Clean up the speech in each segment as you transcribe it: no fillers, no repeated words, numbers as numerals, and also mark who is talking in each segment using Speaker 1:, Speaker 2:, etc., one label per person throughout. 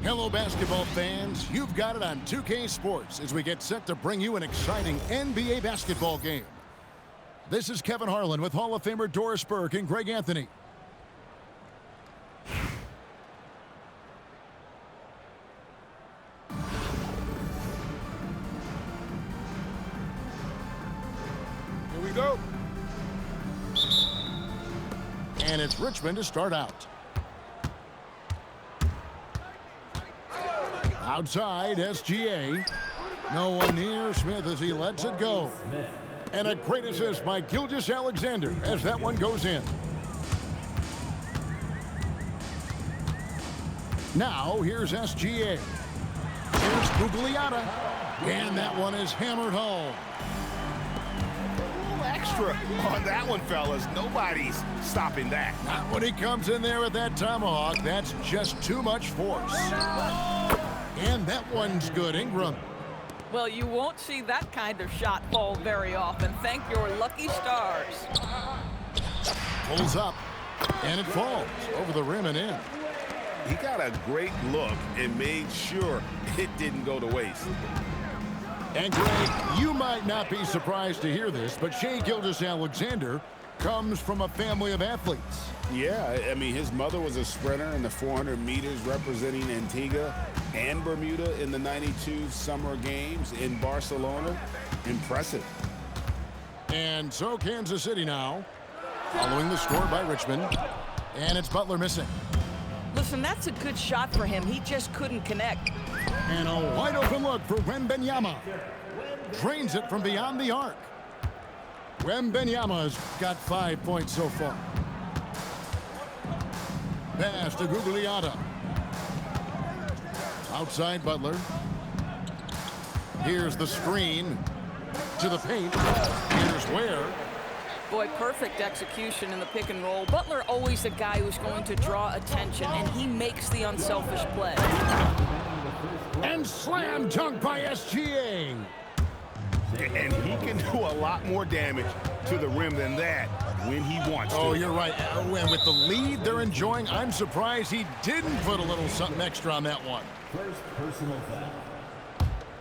Speaker 1: Hello, basketball fans. You've got it on 2K Sports as we get set to bring you an exciting NBA basketball game. This is Kevin Harlan with Hall of Famer Doris Burke and Greg Anthony.
Speaker 2: Here we go.
Speaker 1: And it's Richmond to start out. Outside, SGA. No one near Smith as he lets it go. And a great assist by Gilgeous-Alexander as that one goes in. Now, here's SGA. Here's Gugliotta. And that one is hammered home.
Speaker 2: Extra on that one, fellas. Nobody's stopping that.
Speaker 1: Not when he comes in there with that tomahawk. That's just too much force. And that one's good. Ingram.
Speaker 3: Well, you won't see that kind of shot fall very often. Thank your lucky stars.
Speaker 1: Pulls up, and it falls over the rim and in.
Speaker 2: He got a great look and made sure it didn't go to waste.
Speaker 1: And Greg, you might not be surprised to hear this, but Shai Gilgeous-Alexander comes from a family of athletes.
Speaker 2: Yeah, I mean, his mother was a sprinter in the 400 meters representing Antigua and Bermuda in the 92 Summer Games in Barcelona. Impressive.
Speaker 1: And so Kansas City now, following the score by Richmond, and it's Butler missing.
Speaker 3: Listen, that's a good shot for him. He just couldn't connect.
Speaker 1: And a wide open look for Wembanyama. Drains it from beyond the arc. Wembanyama's got 5 points so far. Pass to Gugliotta. Outside Butler. Here's the screen to the paint. Here's Ware.
Speaker 3: Boy, perfect execution in the pick and roll. Butler always a guy who's going to draw attention, and he makes the unselfish play.
Speaker 1: And slam dunk by SGA.
Speaker 2: And he can do a lot more damage to the rim than that when he wants to.
Speaker 1: Oh, you're right. And with the lead they're enjoying, I'm surprised he didn't put a little something extra on that one.
Speaker 4: First personal foul.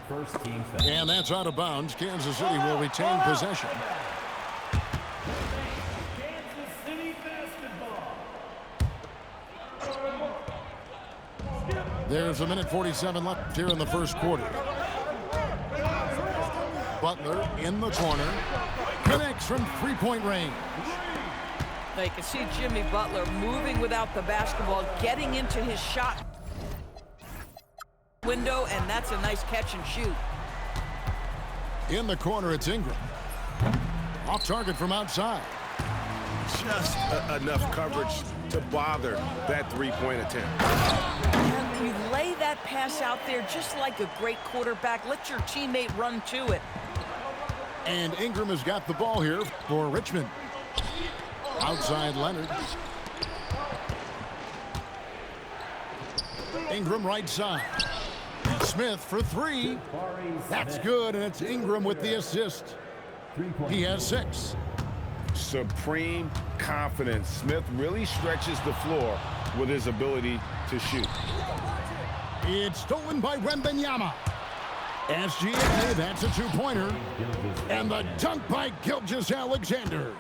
Speaker 4: First team foul.
Speaker 1: And that's out of bounds. Kansas City will retain possession.
Speaker 4: Kansas City basketball.
Speaker 1: There's a minute 47 left here in the first quarter. Butler in the corner. Connects from three-point range.
Speaker 3: Now you can see Jimmy Butler moving without the basketball, getting into his shot window, and that's a nice catch and shoot.
Speaker 1: In the corner, it's Ingram. Off target from outside.
Speaker 2: Just enough coverage to bother that three-point attempt.
Speaker 3: And you lay that pass out there just like a great quarterback. Let your teammate run to it.
Speaker 1: And Ingram has got the ball here for Richmond. Outside Leonard. Ingram right side. Smith for three. That's good, and it's Ingram with the assist. He has 6.
Speaker 2: Supreme confidence. Smith really stretches the floor with his ability to shoot.
Speaker 1: It's stolen by Wembanyama. SGA, that's a two-pointer. And the dunk by Gilgeous-Alexander.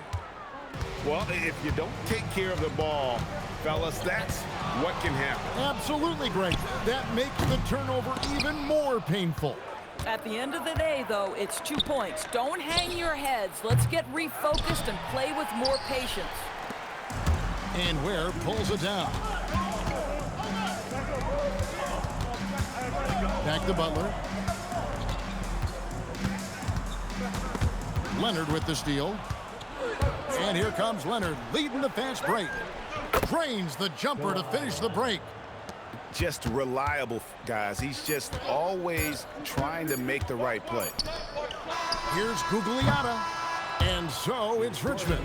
Speaker 2: Well, if you don't take care of the ball, fellas, that's what can happen.
Speaker 1: Absolutely great. That makes the turnover even more painful.
Speaker 3: At the end of the day, though, it's 2 points. Don't hang your heads. Let's get refocused and play with more patience.
Speaker 1: And Ware pulls it down. Back to Butler. Leonard with the steal. And here comes Leonard, leading the fast break. Drains the jumper to finish the break.
Speaker 2: Just reliable, guys. He's just always trying to make the right play.
Speaker 1: Here's Gugliotta. And so it's Richmond,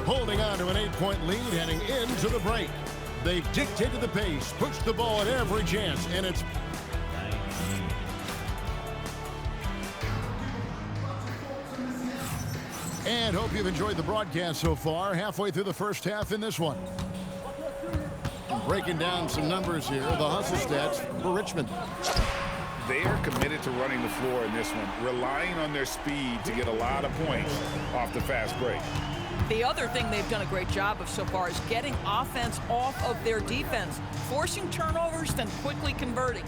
Speaker 1: holding on to an 8-point lead heading into the break. They've dictated the pace, pushed the ball at every chance, and it's... And hope you've enjoyed the broadcast so far, halfway through the first half in this one. Breaking down some numbers here, the hustle stats for Richmond.
Speaker 2: They are committed to running the floor in this one, relying on their speed to get a lot of points off the fast break.
Speaker 3: The other thing they've done a great job of so far is getting offense off of their defense, forcing turnovers, then quickly converting.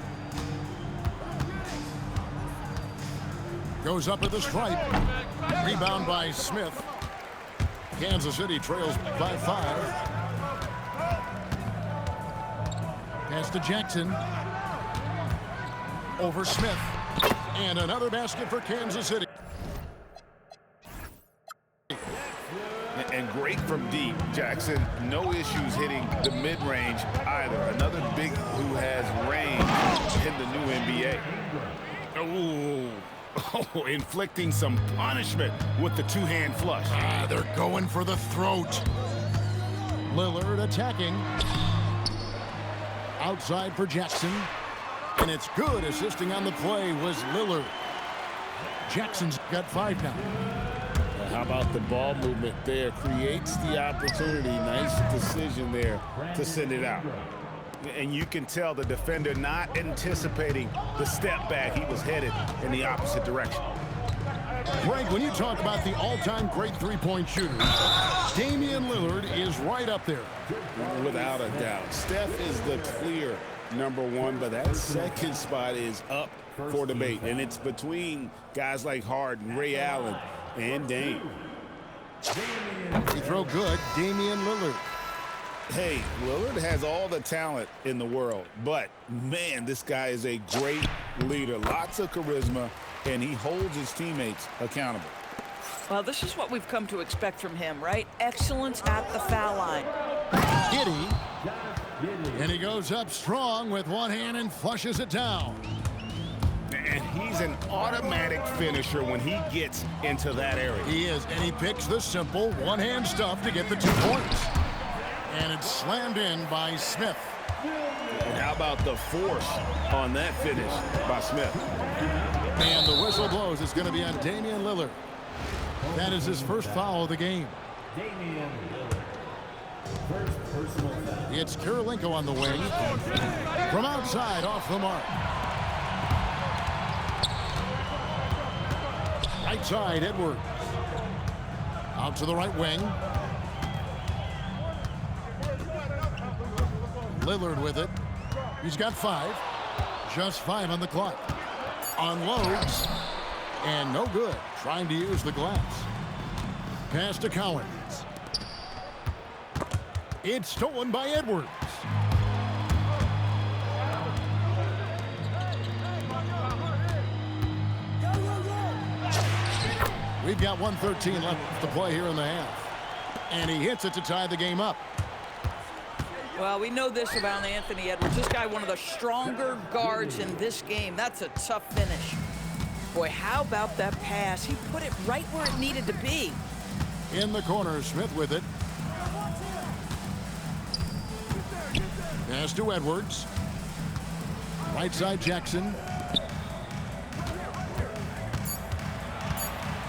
Speaker 1: Goes up at the stripe. Rebound by Smith. Kansas City trails by 5. Pass to Jackson. Over Smith. And another basket for Kansas City.
Speaker 2: And great from deep. Jackson, no issues hitting the mid-range either. Another big who has range in the new NBA. Oh, inflicting some punishment with the two-hand flush.
Speaker 1: They're going for the throat. Lillard attacking. Outside for Jackson. And it's good. Assisting on the play was Lillard. Jackson's got 5 now.
Speaker 2: How about the ball movement there? Creates the opportunity. Nice decision there to send it out. And you can tell the defender not anticipating the step back. He was headed in the opposite direction.
Speaker 1: Greg, when you talk about the all-time great three-point shooters, Damian Lillard is right up there.
Speaker 2: Without a doubt. Steph is the clear #1, but that second spot is up for debate. And it's between guys like Harden, Ray Allen, and Dame.
Speaker 1: Free throw good, Damian Lillard.
Speaker 2: Hey, Lillard has all the talent in the world, but man, this guy is a great leader. Lots of charisma, and he holds his teammates accountable.
Speaker 3: Well, this is what we've come to expect from him, right? Excellence at the foul line.
Speaker 1: Giddy. And he goes up strong with one hand and flushes it down.
Speaker 2: And he's an automatic finisher when he gets into that area.
Speaker 1: He is, and he picks the simple one-hand stuff to get the 2 points. And it's slammed in by Smith.
Speaker 2: And how about the force on that finish by Smith?
Speaker 1: And the whistle blows. It's going to be on Damian Lillard. That is his first foul of the game.
Speaker 4: Damian Lillard. First personal foul.
Speaker 1: It's Kirilenko on the wing. From outside, off the mark. Right side, Edwards. Out to the right wing. Lillard with it. He's got 5. Just 5 on the clock. Unloads. And no good. Trying to use the glass. Pass to Collins. It's stolen by Edwards. We've got 1:13 left to play here in the half. And he hits it to tie the game up.
Speaker 3: Well, we know this about Anthony Edwards. This guy, one of the stronger guards in this game. That's a tough finish. Boy, how about that pass? He put it right where it needed to be.
Speaker 1: In the corner, Smith with it. Pass to Edwards. Right side, Jackson.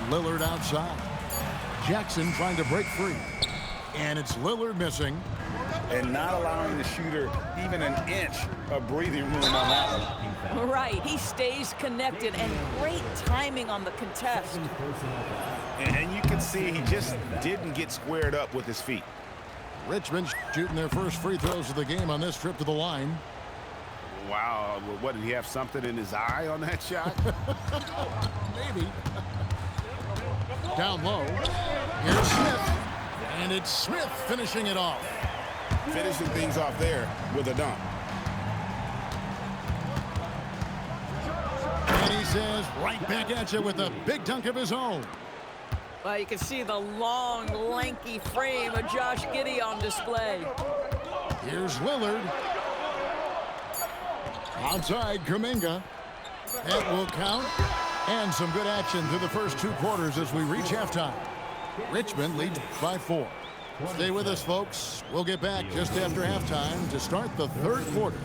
Speaker 1: Lillard outside. Jackson trying to break free. And it's Lillard missing.
Speaker 2: And not allowing the shooter even an inch of breathing room on that one.
Speaker 3: Right, he stays connected, and great timing on the contest.
Speaker 2: And you can see he just didn't get squared up with his feet.
Speaker 1: Richmond shooting their first free throws of the game on this trip to the line.
Speaker 2: Wow, what, did he have something in his eye on that shot?
Speaker 1: Maybe. Down low. Here's Smith. And it's Smith finishing it off.
Speaker 2: Finishing things off there with a dunk.
Speaker 1: And he says right back at you with a big dunk of his own.
Speaker 3: Well, you can see the long, lanky frame of Josh Giddey on display.
Speaker 1: Here's Lillard. Outside, Kuminga. That will count. And some good action through the first 2 quarters as we reach halftime. Richmond leads by 4. Stay with us, folks. We'll get back just after halftime to start the 3rd quarter.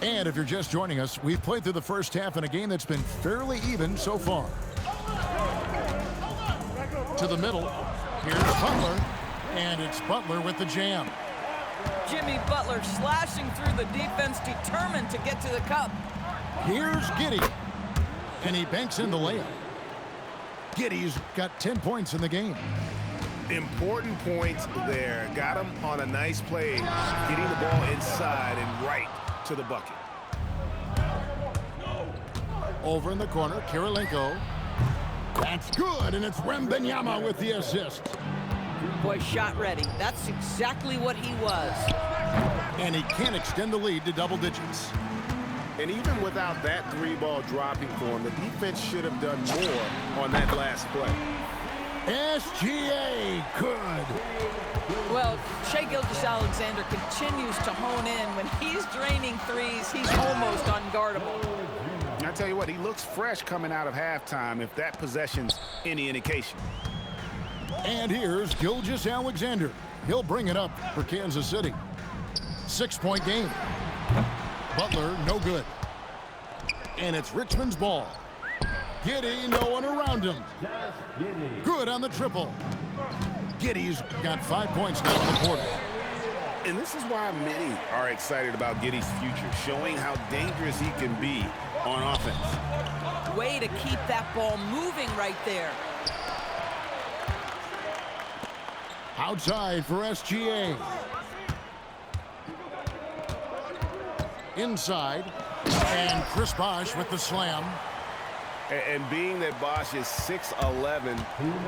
Speaker 1: And if you're just joining us, we've played through the first half in a game that's been fairly even so far. To the middle. Here's Butler. And it's Butler with the jam.
Speaker 3: Jimmy Butler slashing through the defense, determined to get to the cup.
Speaker 1: Here's Giddey. And he banks in the layup. Giddey's got 10 points in the game.
Speaker 2: Important points there. Got him on a nice play, getting the ball inside and right to the bucket.
Speaker 1: Over in the corner, Kirilenko. That's good, and it's Wembanyama with the assist.
Speaker 3: Boy, shot ready. That's exactly what he was.
Speaker 1: And he can't extend the lead to double digits.
Speaker 2: And even without that three-ball dropping for him, the defense should have done more on that last play.
Speaker 1: SGA good.
Speaker 3: Well, Shai Gilgeous-Alexander continues to hone in. When he's draining threes, he's almost unguardable.
Speaker 2: I tell you what, he looks fresh coming out of halftime if that possession's any indication.
Speaker 1: And here's Gilgeous-Alexander. He'll bring it up for Kansas City. 6-point game. Butler, no good. And it's Richmond's ball. Giddey, no one around him. Good on the triple. Giddey's got 5 points now in the quarter.
Speaker 2: And this is why many are excited about Giddey's future, showing how dangerous he can be on offense.
Speaker 3: Way to keep that ball moving right there.
Speaker 1: Outside for SGA. Inside. And Chris Bosh with the slam.
Speaker 2: And being that Bosh is 6'11",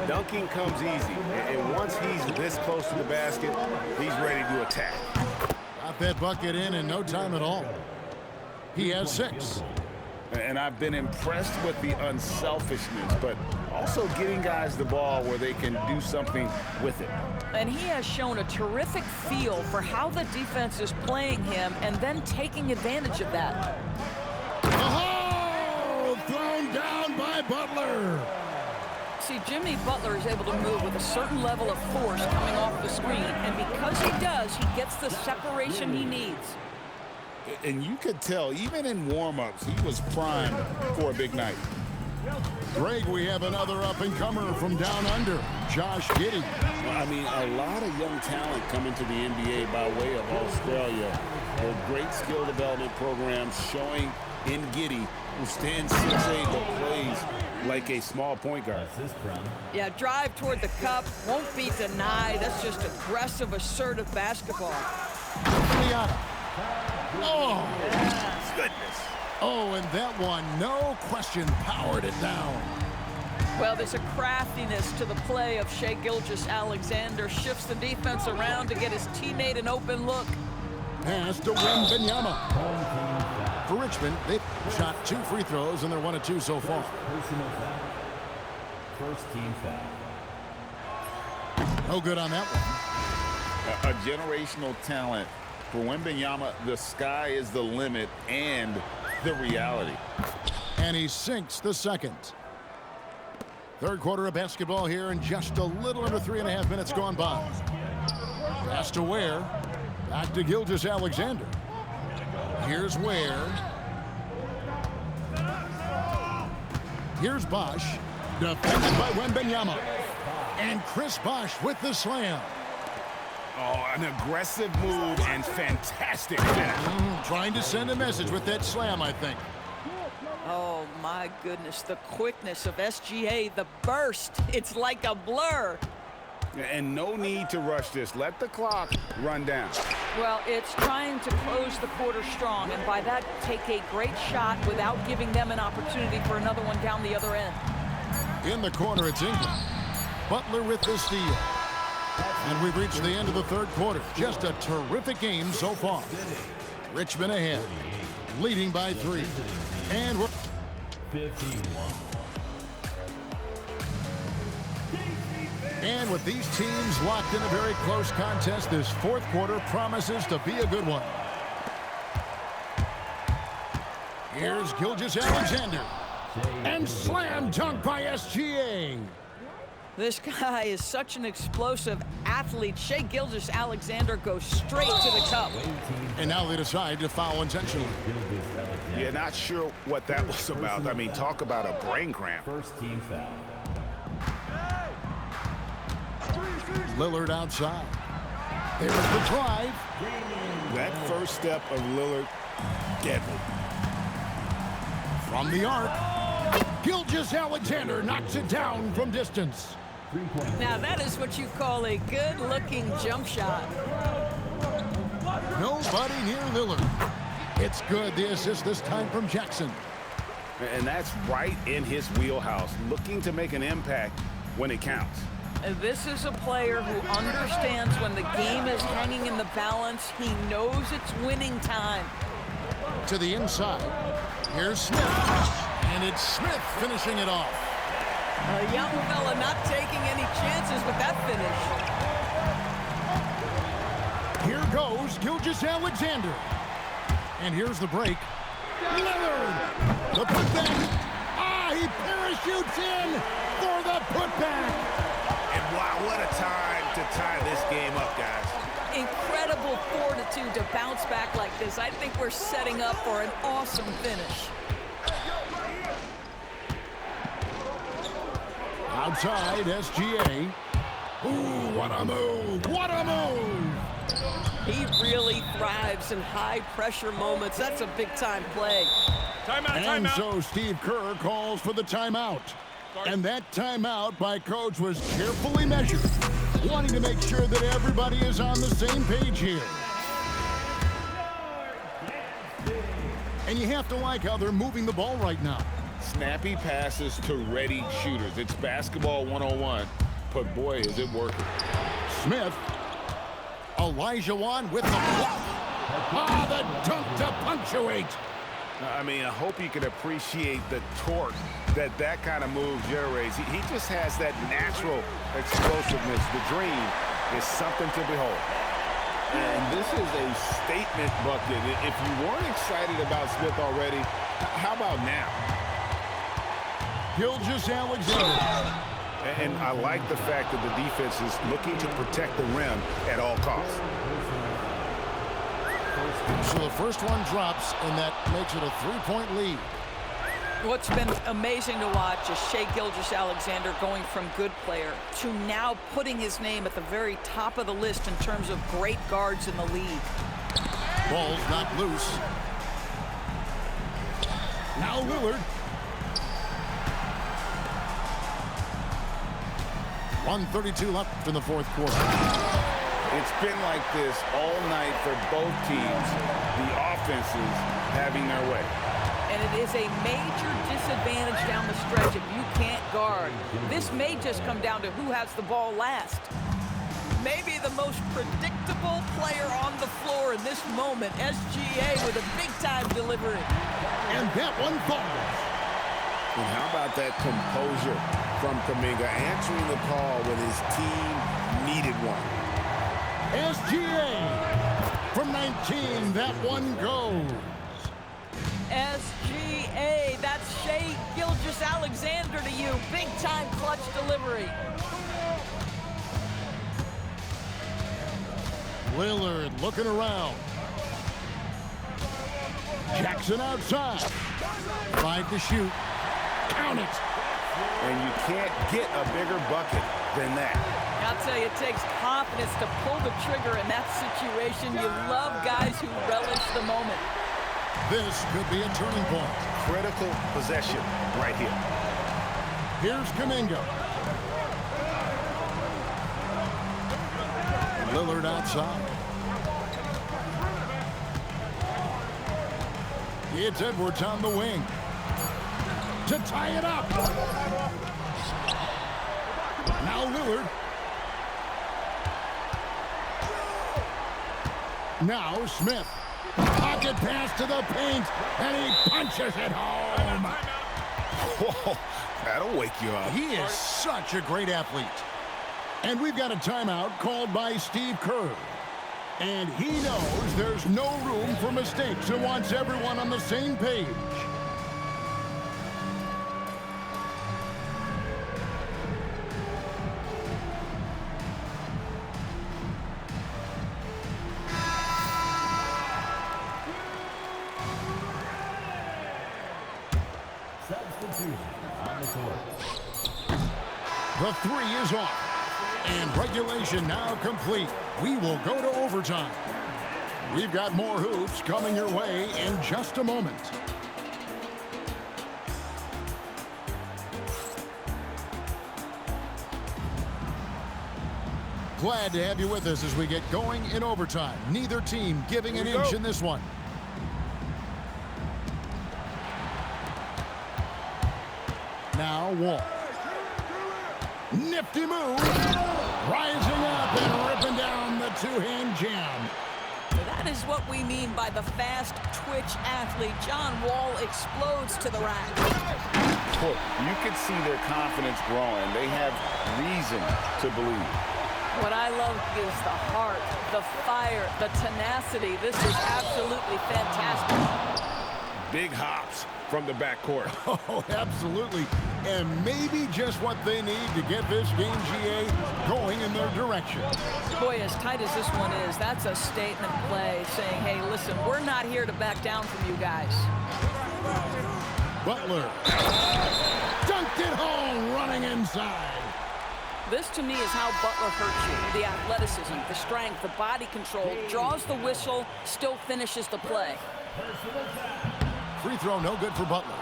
Speaker 2: dunking comes easy. And once he's this close to the basket, he's ready to attack.
Speaker 1: Got that bucket in no time at all. He has 6.
Speaker 2: And I've been impressed with the unselfishness, but also getting guys the ball where they can do something with it.
Speaker 3: And he has shown a terrific feel for how the defense is playing him and then taking advantage of that.
Speaker 1: Oh, thrown down by Butler.
Speaker 3: See, Jimmy Butler is able to move with a certain level of force coming off the screen, and because he does, he gets the separation he needs.
Speaker 2: And you could tell, even in warm-ups, he was primed for a big night.
Speaker 1: Greg, we have another up-and-comer from down under, Josh Giddey.
Speaker 2: I mean, a lot of young talent coming to the NBA by way of Australia. Great skill development programs showing in Giddey, who stands 6'8", but plays like a small point guard.
Speaker 3: Yeah, drive toward the cup, won't be denied. That's just aggressive, assertive basketball.
Speaker 1: Liata. Oh,
Speaker 2: Goodness.
Speaker 1: oh, and that one, no question, powered it down.
Speaker 3: Well, there's a craftiness to the play of Shai Gilgeous-Alexander. Shifts the defense around to get his teammate an open look.
Speaker 1: Pass to Wembanyama. For Richmond, they've shot 2 free throws, and they're 1 of 2 so far.
Speaker 4: First team foul.
Speaker 1: No good on that one.
Speaker 2: A generational talent. For Wembanyama, the sky is the limit and the reality.
Speaker 1: And he sinks the second. Third quarter of basketball here, and just a little under 3.5 minutes gone by. Pass to Ware. Back to Gilgeous-Alexander. Here's Ware. Here's Bosh. Defended by Wembanyama. And Chris Bosh with the slam.
Speaker 2: Oh, an aggressive move and fantastic finish.
Speaker 1: Trying to send a message with that slam, I think.
Speaker 3: Oh, my goodness, the quickness of SGA, the burst. It's like a blur.
Speaker 2: And no need to rush this. Let the clock run down.
Speaker 3: Well, it's trying to close the quarter strong, and by that, take a great shot without giving them an opportunity for another one down the other end.
Speaker 1: In the corner, it's Ingram. Butler with the steal. And we've reached the end of the third quarter. Just a terrific game so far. Richmond ahead, leading by 3. And we're
Speaker 4: 51.
Speaker 1: And with these teams locked in a very close contest, this fourth quarter promises to be a good one. Here's Gilgeous-Alexander. And slam dunk by SGA.
Speaker 3: This guy is such an explosive athlete. Shai Gilgeous-Alexander goes straight to the cup.
Speaker 1: And now they decide to foul intentionally.
Speaker 2: Yeah, not sure what that was about. I mean, talk about a brain cramp.
Speaker 4: First team foul.
Speaker 1: Lillard outside. There's the drive.
Speaker 2: That first step of Lillard, deadly.
Speaker 1: From the arc, Gilgeous-Alexander knocks it down from distance.
Speaker 3: Now that is what you call a good-looking jump shot.
Speaker 1: Nobody near Lillard. It's good, the assist this time from Jackson.
Speaker 2: And that's right in his wheelhouse, looking to make an impact when it counts.
Speaker 3: This is a player who understands when the game is hanging in the balance. He knows it's winning time.
Speaker 1: To the inside. Here's Smith. And it's Smith finishing it off.
Speaker 3: A young fella not taking any chances with that finish.
Speaker 1: Here goes Gilgeous-Alexander. And here's the break. Lillard. The putback. He parachutes in for the putback.
Speaker 2: And wow, what a time to tie this game up, guys.
Speaker 3: Incredible fortitude to bounce back like this. I think we're setting up for an awesome finish.
Speaker 1: Outside, SGA. Ooh, what a move! What a move!
Speaker 3: He really thrives in high-pressure moments. That's a big-time play.
Speaker 1: And so Steve Kerr calls for the timeout. And that timeout by coach was carefully measured, wanting to make sure that everybody is on the same page here. And you have to like how they're moving the ball right now.
Speaker 2: Snappy passes to ready shooters. It's basketball 101, but boy, is it working.
Speaker 1: Smith. Olajuwon with the block. The dunk to punctuate.
Speaker 2: I mean, I hope you can appreciate the torque that kind of move generates. He just has that natural explosiveness. The dream is something to behold. And this is a statement bucket. If you weren't excited about Smith already, how about now?
Speaker 1: Gilgeous-Alexander.
Speaker 2: And I like the fact that the defense is looking to protect the rim at all costs.
Speaker 1: So the first one drops, and that makes it a three-point lead.
Speaker 3: What's been amazing to watch is Shai Gilgeous-Alexander going from good player to now putting his name at the very top of the list in terms of great guards in the league.
Speaker 1: Ball's not loose. Now Lillard. 1:32 left in the fourth quarter.
Speaker 2: It's been like this all night for both teams. The offenses having their way.
Speaker 3: And it is a major disadvantage down the stretch if you can't guard. This may just come down to who has the ball last. Maybe the most predictable player on the floor in this moment, SGA with a big-time delivery.
Speaker 1: And that one falls.
Speaker 2: And how about that composure from Kuminga, answering the call when his team needed one.
Speaker 1: SGA from 19, that one goes.
Speaker 3: SGA, that's Shai Gilgeous-Alexander to you. Big-time clutch delivery.
Speaker 1: Lillard looking around. Jackson outside. 5 to shoot. Count it.
Speaker 2: And you can't get a bigger bucket than that.
Speaker 3: I'll tell you, it takes confidence to pull the trigger in that situation. You love guys who relish the moment.
Speaker 1: This could be a turning point.
Speaker 2: Critical possession right here.
Speaker 1: Here's Kuminga. Lillard outside. It's Edwards on the wing. To tie it up. Now Lillard. Now Smith. Pocket pass to the paint, and he punches it home.
Speaker 2: Whoa, that'll wake you up.
Speaker 1: He is such a great athlete. And we've got a timeout called by Steve Kerr. And he knows there's no room for mistakes and wants everyone on the same page.
Speaker 4: Substitution on the court.
Speaker 1: The three is off. And regulation now complete. We will go to overtime. We've got more hoops coming your way in just a moment. Glad to have you with us as we get going in overtime. Neither team giving an inch in this one. Now Wall. Nifty move. Rising up and ripping down the two-hand jam.
Speaker 3: That is what we mean by the fast twitch athlete. John Wall explodes to the rack.
Speaker 2: Look, you can see their confidence growing. They have reason to believe.
Speaker 3: What I love is the heart, the fire, the tenacity. This is absolutely fantastic.
Speaker 2: Big hops from the backcourt.
Speaker 1: Oh, absolutely. And maybe just what they need to get this game, GA, going in their direction.
Speaker 3: Boy, as tight as this one is, that's a statement play saying, hey, listen, we're not here to back down from you guys.
Speaker 1: Butler. Dunked it home, running inside.
Speaker 3: This, to me, is how Butler hurts you. The athleticism, the strength, the body control, draws the whistle, still finishes the play.
Speaker 1: Free throw, no good for Butler.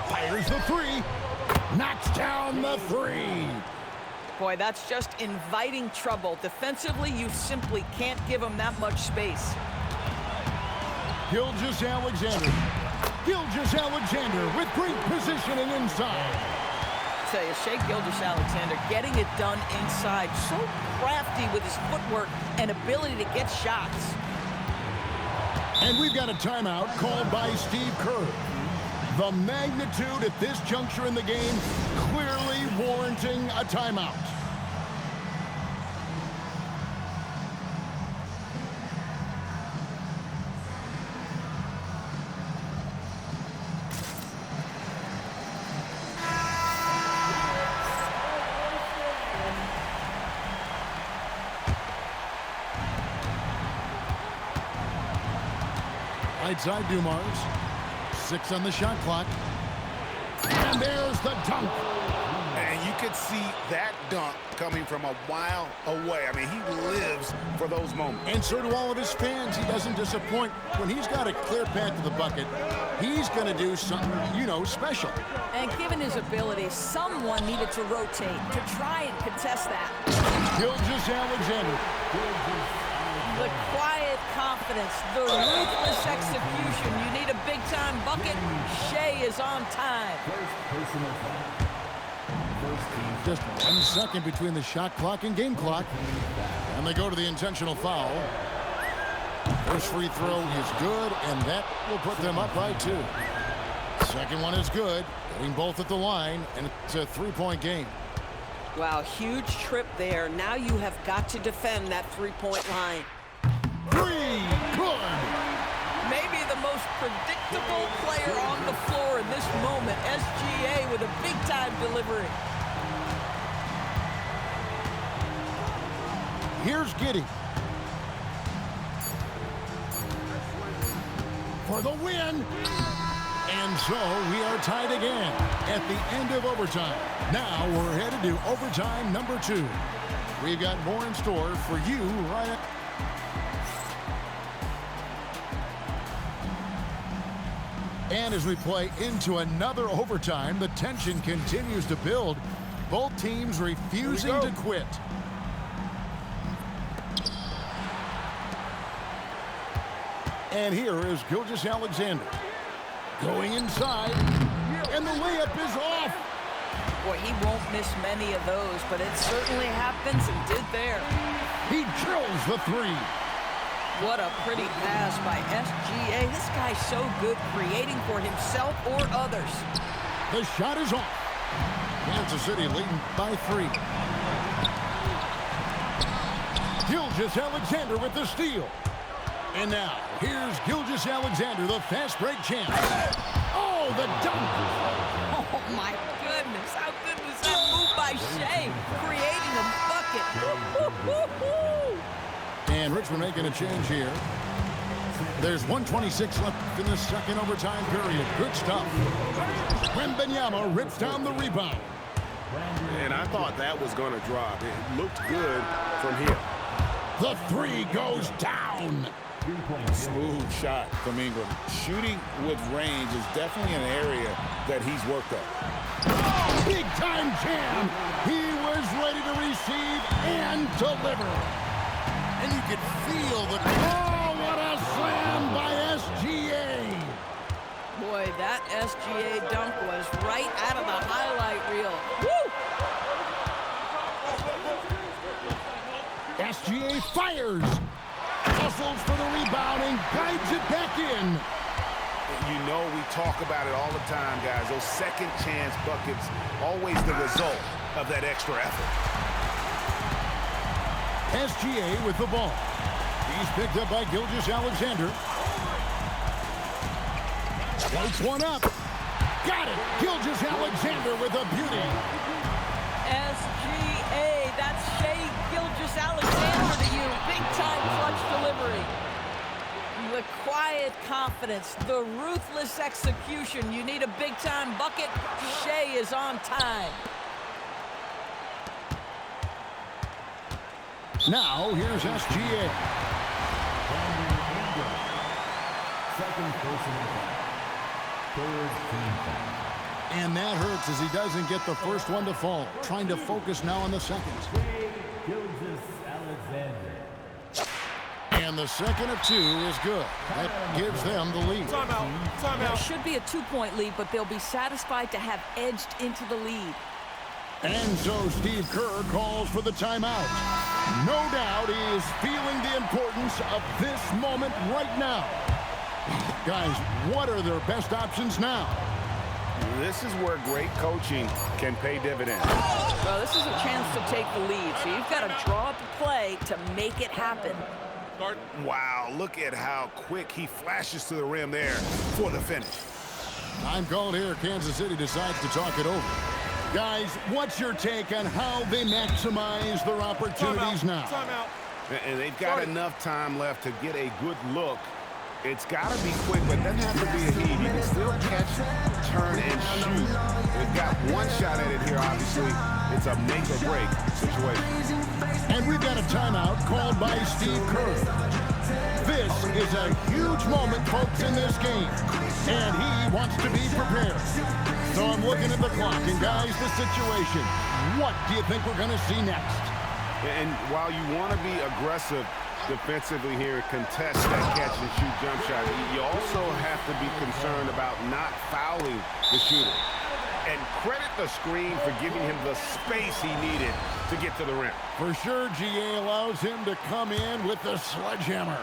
Speaker 1: Fires the three. Knocks down the three.
Speaker 3: Boy, that's just inviting trouble. Defensively, you simply can't give him that much space.
Speaker 1: Gilgeous-Alexander. Gilgeous-Alexander with great positioning inside.
Speaker 3: I tell you, Shai Gilgeous-Alexander getting it done inside. So crafty with his footwork and ability to get shots.
Speaker 1: And we've got a timeout called by Steve Kerr. The magnitude at this juncture in the game clearly warranting a timeout. Right side, Dumars. 6 on the shot clock. And there's the dunk.
Speaker 2: And you could see that dunk coming from a while away. I mean, he lives for those moments.
Speaker 1: And so do all of his fans. He doesn't disappoint. When he's got a clear path to the bucket, he's going to do something, you know, special.
Speaker 3: And given his ability, someone needed to rotate to try and contest that.
Speaker 1: Gilgeous-Alexander.
Speaker 3: The quiet confidence, the ruthless execution. You need a big-time bucket. Shai is on time.
Speaker 1: Just 1 second between the shot clock and game clock. And they go to the intentional foul. First free throw is good, and that will put them up by 2. Second one is good, getting both at the line, and it's a 3-point game.
Speaker 3: Wow, huge trip there. Now you have got to defend that 3-point line.
Speaker 1: 3, good.
Speaker 3: Maybe the most predictable player on the floor in this moment. SGA with a big-time delivery.
Speaker 1: Here's Giddey. For the win. And so we are tied again at the end of overtime. Now we're headed to overtime number 2. We've got more in store for you right at... And as we play into another overtime, the tension continues to build. Both teams refusing to quit. And here is Gilgeous-Alexander. Going inside, and the layup is off.
Speaker 3: Boy, he won't miss many of those, but it certainly happens and did there.
Speaker 1: He drills the 3.
Speaker 3: What a pretty pass by SGA. This guy's so good creating for himself or others.
Speaker 1: The shot is off. Kansas City leading by 3. Gilgeous-Alexander with the steal. And now, here's Gilgeous-Alexander, the fast break champ. Oh, the dunk!
Speaker 3: Oh, my goodness. How good was that move by Shai? Creating a bucket.
Speaker 1: And Richmond making a change here. There's 1:26 left in the second overtime period. Good stuff. Wembanyama rips down the rebound.
Speaker 2: And I thought that was going to drop. It looked good from here.
Speaker 1: The three goes down.
Speaker 2: Smooth shot from Ingram. Shooting with range is definitely an area that he's worked on.
Speaker 1: Big time jam. He was ready to receive and deliver. And you could feel the... Oh, what a slam by SGA.
Speaker 3: Boy, that SGA dunk was right out of the highlight reel. Woo!
Speaker 1: SGA fires. Hustles for the rebound and guides it back in.
Speaker 2: You know we talk about it all the time, guys. Those second chance buckets, always the result of that extra effort.
Speaker 1: SGA with the ball. He's picked up by Gilgeous-Alexander. Floats one up. Got it. Gilgeous-Alexander with a beauty.
Speaker 3: SGA, that's Shai Gilgeous-Alexander to you. Big-time clutch delivery. The quiet confidence, the ruthless execution. You need a big-time bucket. Shai is on time.
Speaker 1: Now, here's SGA.
Speaker 4: Second personal foul. Third team foul.
Speaker 1: And that hurts as he doesn't get the first one to fall. Trying to focus now on the seconds.
Speaker 4: Gilgeous-Alexander.
Speaker 1: And the second of two is good. That gives them the lead.
Speaker 3: There should be a two-point lead, but they'll be satisfied to have edged into the lead.
Speaker 1: And so Steve Kerr calls for the timeout. No doubt he is feeling the importance of this moment right now. Guys, what are their best options now?
Speaker 2: This is where great coaching can pay dividends.
Speaker 3: Well, this is a chance to take the lead, so you've got to draw up a play to make it happen.
Speaker 2: Wow, look at how quick he flashes to the rim there for the finish.
Speaker 1: Time called here. Kansas City decides to talk it over. Guys, what's your take on how they maximize their opportunities now?
Speaker 2: And they've got enough time left to get a good look. It's got to be quick, but it doesn't have to be a heat. You can still catch, turn, and shoot. They've got one shot at it here, obviously. It's a make-or-break situation.
Speaker 1: And we've got a timeout called by Steve Kerr. This is a huge moment, folks, in this game. And he wants to be prepared. So I'm looking at the clock, and guys, the situation. What do you think we're going to see next?
Speaker 2: And while you want to be aggressive defensively here, contest that catch-and-shoot jump shot, you also have to be concerned about not fouling the shooter. And credit the screen for giving him the space he needed to get to the rim.
Speaker 1: For sure, GA allows him to come in with the sledgehammer.